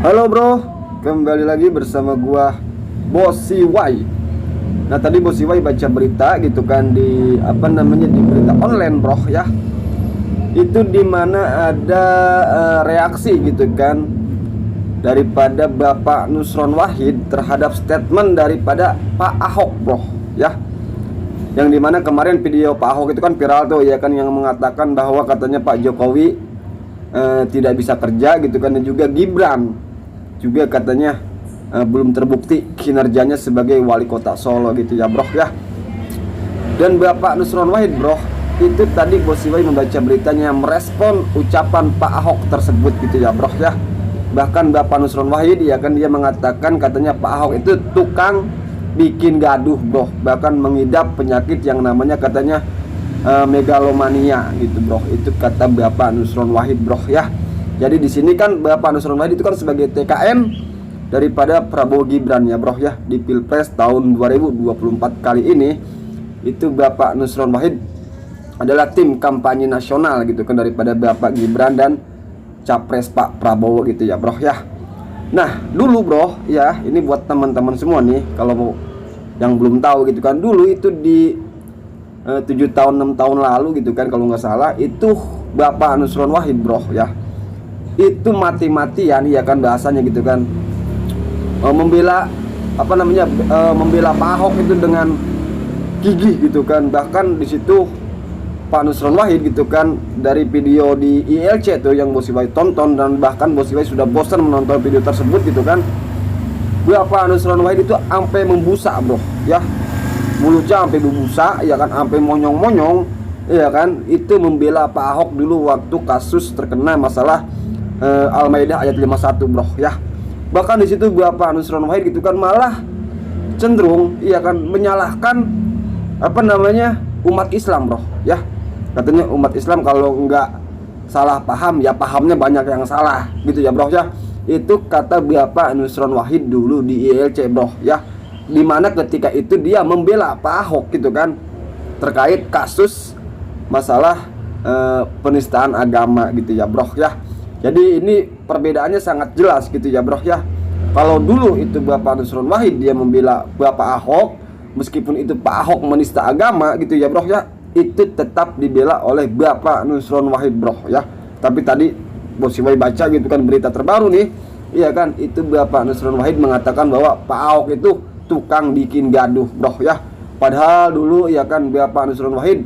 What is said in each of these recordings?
Halo bro, kembali lagi bersama gua Bosiwai. Nah tadi Bosiwai baca berita gitu kan di di berita online bro ya. Itu dimana ada reaksi gitu kan daripada Bapak Nusron Wahid terhadap statement daripada Pak Ahok bro ya. Yang dimana kemarin video Pak Ahok itu kan viral tuh ya kan, yang mengatakan bahwa katanya Pak Jokowi tidak bisa kerja gitu kan, dan juga Gibran juga katanya belum terbukti kinerjanya sebagai wali kota Solo gitu ya bro ya. Dan Bapak Nusron Wahid bro itu tadi Bosiwai membaca beritanya merespon ucapan Pak Ahok tersebut gitu ya bro ya. Bahkan Bapak Nusron Wahid ya kan, dia mengatakan katanya Pak Ahok itu tukang bikin gaduh bro, bahkan mengidap penyakit yang namanya katanya megalomania gitu bro. Itu kata Bapak Nusron Wahid bro ya. Jadi di sini kan Bapak Nusron Wahid itu kan sebagai TKM daripada Prabowo Gibran ya bro ya, di Pilpres tahun 2024 kali ini. Itu Bapak Nusron Wahid adalah tim kampanye nasional gitu kan daripada Bapak Gibran dan Capres Pak Prabowo gitu ya bro ya. Nah dulu bro ya, ini buat teman-teman semua nih kalau yang belum tahu gitu kan, dulu itu di 7 tahun 6 tahun lalu gitu kan kalau nggak salah, itu Bapak Nusron Wahid bro ya, itu mati-matian ya kan bahasanya gitu kan, membela membela Pak Ahok itu dengan gigih gitu kan. Bahkan di situ Pak Nusron Wahid gitu kan, dari video di ILC tuh yang Bosiwai tonton, dan bahkan Bosiwai sudah bosan menonton video tersebut gitu kan, Bapak Nusron Wahid itu sampai membusa bro ya, mulutnya sampai berbusa ya kan, sampai monyong-monyong ya kan, itu membela Pak Ahok dulu waktu kasus terkena masalah Al-Maidah ayat 51 bro ya. Bahkan di situ Bapak Nusron Wahid gitu kan malah cenderung ya kan menyalahkan umat Islam bro ya. Katanya umat Islam kalau nggak salah paham ya pahamnya banyak yang salah gitu ya bro ya. Itu kata Bapak Nusron Wahid dulu di ILC bro ya, dimana ketika itu dia membela Pak Ahok gitu kan terkait kasus masalah penistaan agama gitu ya bro ya. Jadi ini perbedaannya sangat jelas gitu ya bro ya. Kalau dulu itu Bapak Nusron Wahid dia membela Bapak Ahok, meskipun itu Pak Ahok menista agama gitu ya bro ya, itu tetap dibela oleh Bapak Nusron Wahid bro ya. Tapi tadi Bosiwai baca gitu kan berita terbaru nih, iya kan, itu Bapak Nusron Wahid mengatakan bahwa Pak Ahok itu tukang bikin gaduh bro ya. Padahal dulu ya kan Bapak Nusron Wahid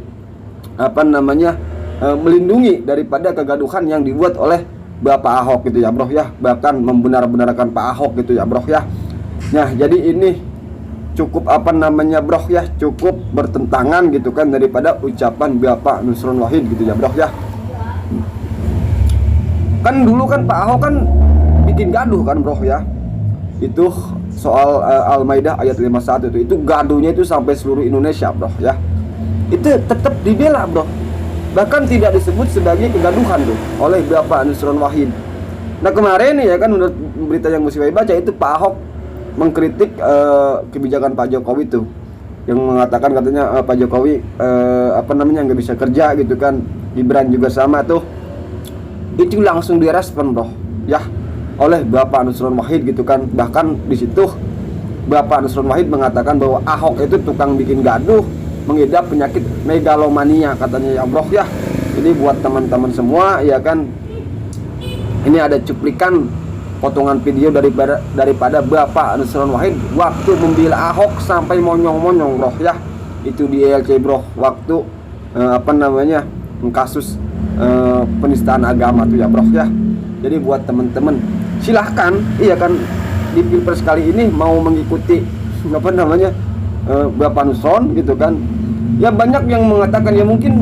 melindungi daripada kegaduhan yang dibuat oleh Bapak Ahok gitu ya bro ya, bahkan membenar-benarkan Pak Ahok gitu ya bro ya. Nah jadi ini cukup bro ya, cukup bertentangan gitu kan daripada ucapan Bapak Nusron Wahid gitu ya bro ya. Kan dulu kan Pak Ahok kan bikin gaduh kan bro ya, itu soal Al-Maidah ayat 51 itu gaduhnya itu sampai seluruh Indonesia bro ya. Itu tetap dibela bro, bahkan tidak disebut sebagai kegaduhan tuh oleh Bapak Nusron Wahid. Nah kemarin ya kan menurut berita yang Bosiwai baca, itu Pak Ahok mengkritik kebijakan Pak Jokowi tuh, yang mengatakan katanya Pak Jokowi nggak bisa kerja gitu kan, Gibran juga sama tuh. Itu langsung direspon bro ya oleh Bapak Nusron Wahid gitu kan. Bahkan di situ Bapak Nusron Wahid mengatakan bahwa Ahok itu tukang bikin gaduh, mengidap penyakit megalomania katanya ya bro ya. Ini buat teman-teman semua ya kan, ini ada cuplikan potongan video daripada Bapak Nusron Wahid waktu membela Ahok sampai monyong-monyong bro ya. Itu di ILC bro, waktu kasus penistaan agama tuh ya bro ya. Jadi buat teman-teman silahkan iya kan, di Pilpres kali ini mau mengikuti Bapak Nusron gitu kan. Ya banyak yang mengatakan ya mungkin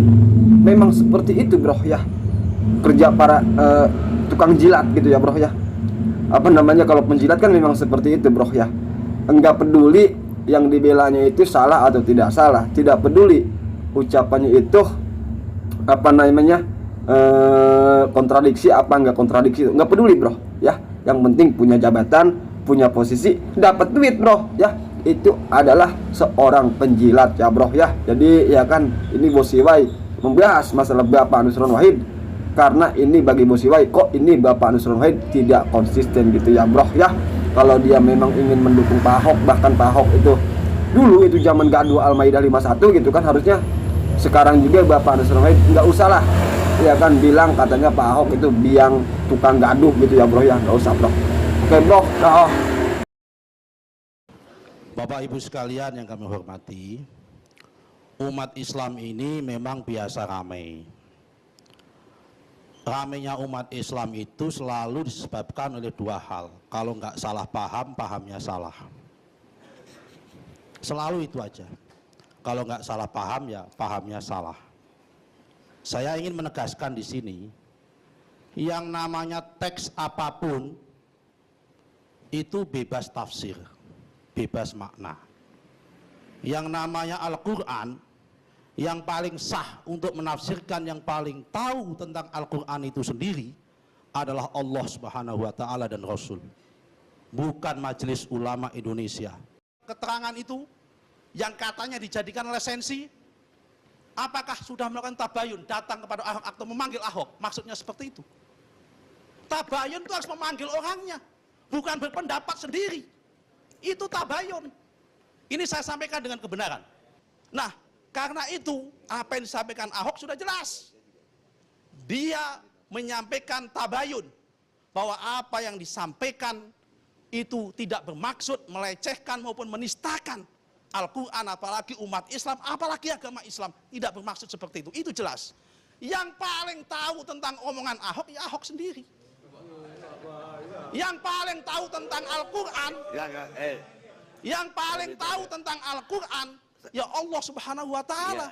memang seperti itu bro ya, kerja para tukang jilat gitu ya bro ya. Kalau penjilat kan memang seperti itu bro ya. Enggak peduli yang dibelanya itu salah atau tidak salah, tidak peduli ucapannya itu kontradiksi apa enggak kontradiksi, enggak peduli bro ya. Yang penting punya jabatan, punya posisi, dapat duit bro ya. Itu adalah seorang penjilat ya bro ya. Jadi ya kan ini Bosiwai membahas masalah Bapak Nusron Wahid karena ini bagi Bos Iwai, kok ini Bapak Nusron Wahid tidak konsisten gitu ya bro ya. Kalau dia memang ingin mendukung Pak Ahok, bahkan Pak Ahok itu dulu itu zaman gaduh Al-Maidah 51 gitu kan, harusnya sekarang juga Bapak Nusron Wahid nggak usah lah ya kan bilang katanya Pak Ahok itu biang tukang gaduh gitu ya bro ya, nggak usah bro. Oke bro, dah. Bapak Ibu sekalian yang kami hormati, umat Islam ini memang biasa ramai. Ramainya umat Islam itu selalu disebabkan oleh dua hal. Kalau nggak salah paham, pahamnya salah. Selalu itu aja. Kalau nggak salah paham, ya pahamnya salah. Saya ingin menegaskan di sini, yang namanya teks apapun itu bebas tafsir, bebas makna. Yang namanya Al-Quran, yang paling sah untuk menafsirkan, yang paling tahu tentang Al-Quran itu sendiri adalah Allah Subhanahu wa Ta'ala dan Rasul, bukan Majelis Ulama Indonesia. Keterangan itu yang katanya dijadikan lisensi, apakah sudah melakukan tabayun, datang kepada Ahok atau memanggil Ahok? Maksudnya seperti itu. Tabayun itu harus memanggil orangnya, bukan berpendapat sendiri. Itu tabayun. Ini saya sampaikan dengan kebenaran. Nah, karena itu apa yang disampaikan Ahok sudah jelas. Dia menyampaikan tabayun, bahwa apa yang disampaikan itu tidak bermaksud melecehkan maupun menistakan Al-Quran, apalagi umat Islam, apalagi agama Islam. Tidak bermaksud seperti itu, itu jelas. Yang paling tahu tentang omongan Ahok, ya Ahok sendiri. Yang paling tahu tentang Al-Quran, yang paling tahu tentang Al-Quran, ya Allah Subhanahu wa Ta'ala.